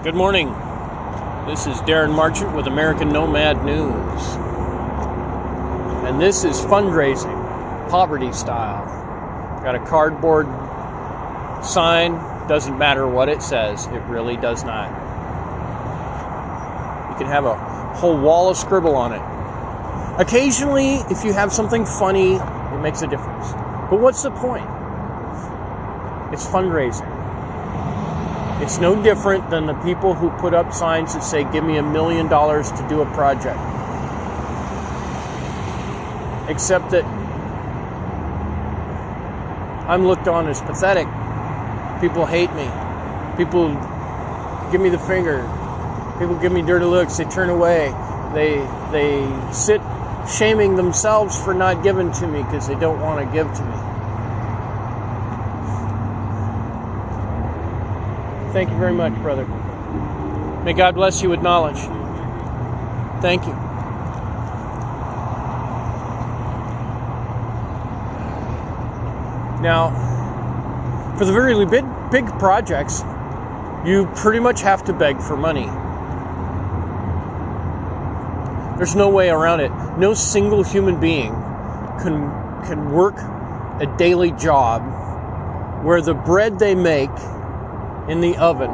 Good morning. This is Darren Marchant with American Nomad News. And this is fundraising, poverty style. Got a cardboard sign. Doesn't matter what it says. It really does not. You can have a whole wall of scribble on it. Occasionally, if you have something funny, it makes a difference. But what's the point? It's fundraising. It's no different than the people who put up signs that say, give me $1 million to do a project. Except that I'm looked on as pathetic. People hate me. People give me the finger. People give me dirty looks. They turn away. They sit shaming themselves for not giving to me because they don't want to give to me. Thank you very much, brother. May God bless you with knowledge. Thank you. Now, for the very big projects, you pretty much have to beg for money. There's no way around it. No single human being can work a daily job where the bread they make in the oven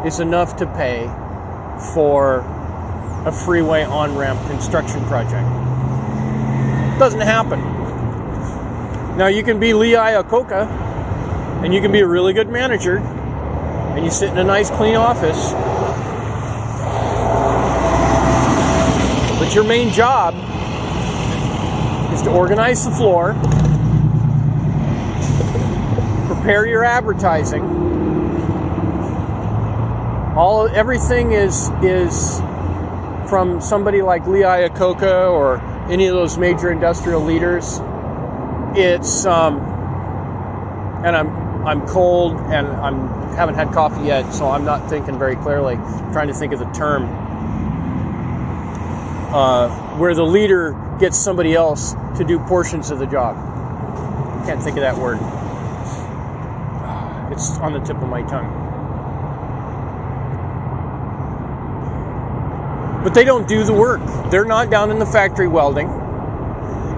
is enough to pay for a freeway on-ramp construction project. Doesn't happen. Now you can be Lee Iacocca and you can be a really good manager and you sit in a nice clean office, but your main job is to organize the floor, prepare your advertising. Everything is from somebody like Lee Iacocca or any of those major industrial leaders. It's and I'm cold and haven't had coffee yet, so I'm not thinking very clearly. I'm trying to think of the term where the leader gets somebody else to do portions of the job. Can't think of that word. It's on the tip of my tongue. But they don't do the work. They're not down in the factory welding.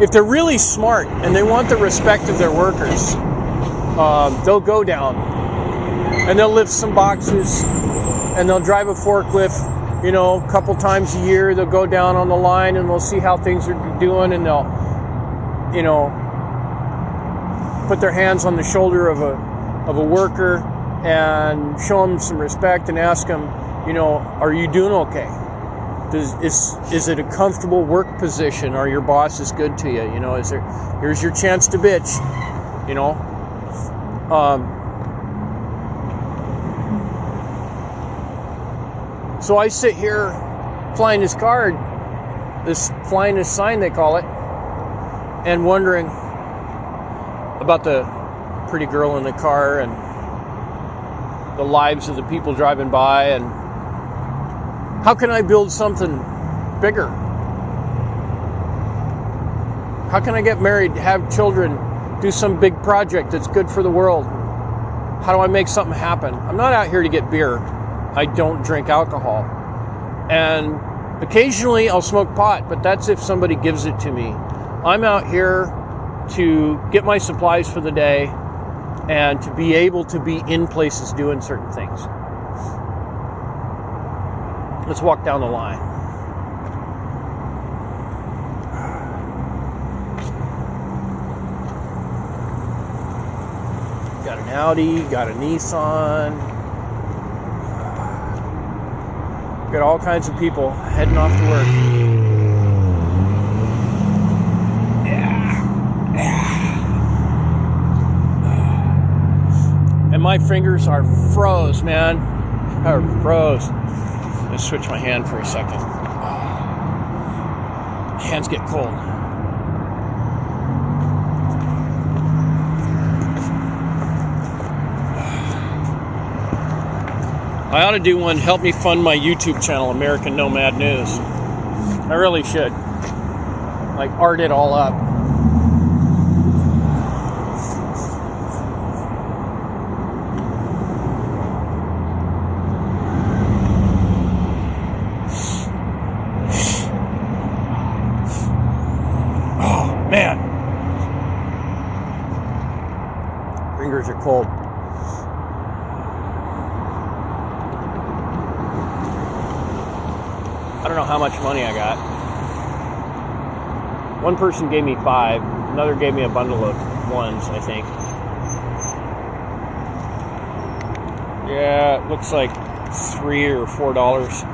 If they're really smart and they want the respect of their workers, they'll go down and they'll lift some boxes and they'll drive a forklift, a couple times a year. They'll go down on the line and they'll see how things are doing and they'll, put their hands on the shoulder of a worker and show them some respect and ask them, are you doing okay? Is it a comfortable work position? Or your boss is good to you? Here's your chance to bitch. So I sit here flying this card, flying this sign they call it, and wondering about the pretty girl in the car and the lives of the people driving by and how can I build something bigger? How can I get married, have children, do some big project that's good for the world? How do I make something happen? I'm not out here to get beer. I don't drink alcohol. And occasionally I'll smoke pot, but that's if somebody gives it to me. I'm out here to get my supplies for the day and to be able to be in places doing certain things. Let's walk down the line. Got an Audi, got a Nissan. Got all kinds of people heading off to work. And my fingers are froze, man. Are froze. Let's switch my hand for a second. Hands get cold. I ought to do one, help me fund my YouTube channel, American Nomad News. I really should. Art it all up. cold. I don't know how much money I got. One person gave me 5, another gave me a bundle of ones, I think. Yeah, it looks like $3 or $4.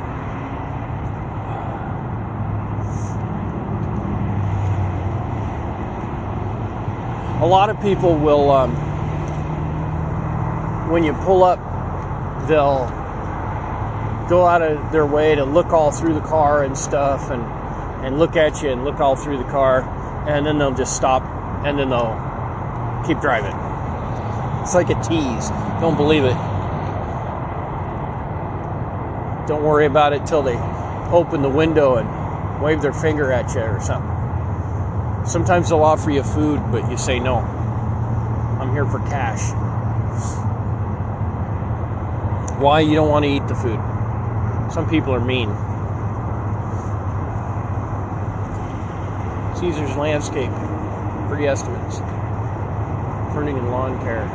A lot of people will, when you pull up, they'll go out of their way to look all through the car and stuff, and look at you and look all through the car, and then they'll just stop, and then they'll keep driving. It's like a tease. Don't believe it. Don't worry about it till they open the window and wave their finger at you or something. Sometimes they'll offer you food, but you say no. I'm here for cash. Why? You don't want to eat the food. Some people are mean. Caesar's Landscape. Free estimates. Pruning and lawn care.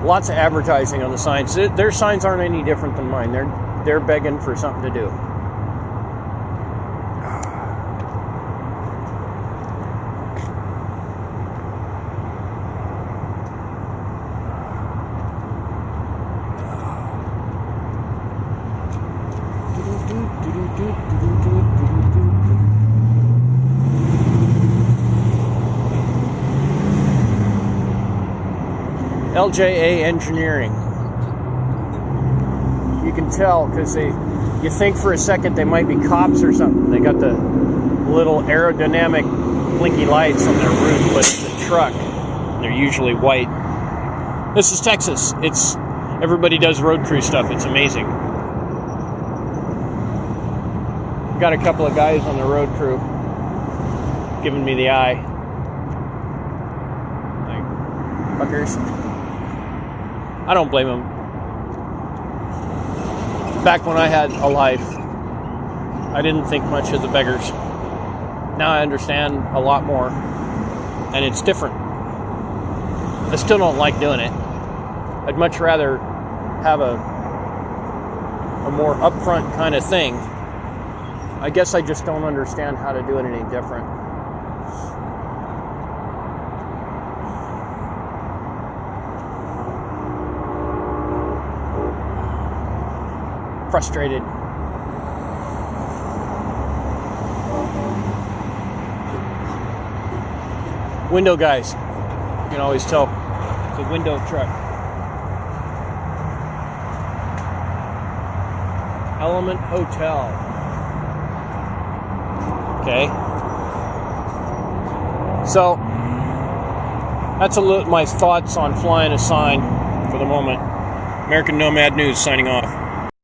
Lots of advertising on the signs. Their signs aren't any different than mine. They're begging for something to do. LJA Engineering. You can tell because you think for a second they might be cops or something. They got the little aerodynamic blinky lights on their roof, but it's a truck. They're usually white. This is Texas. Everybody does road crew stuff. It's amazing. Got a couple of guys on the road crew giving me the eye. Like, fuckers. I don't blame them. Back when I had a life, I didn't think much of the beggars. Now I understand a lot more, and it's different. I still don't like doing it. I'd much rather have a more upfront kind of thing. I guess I just don't understand how to do it any different. Frustrated. Window guys. You can always tell it's a window truck. Element Hotel. Okay. So that's my thoughts on flying a sign for the moment. American Nomad News signing off.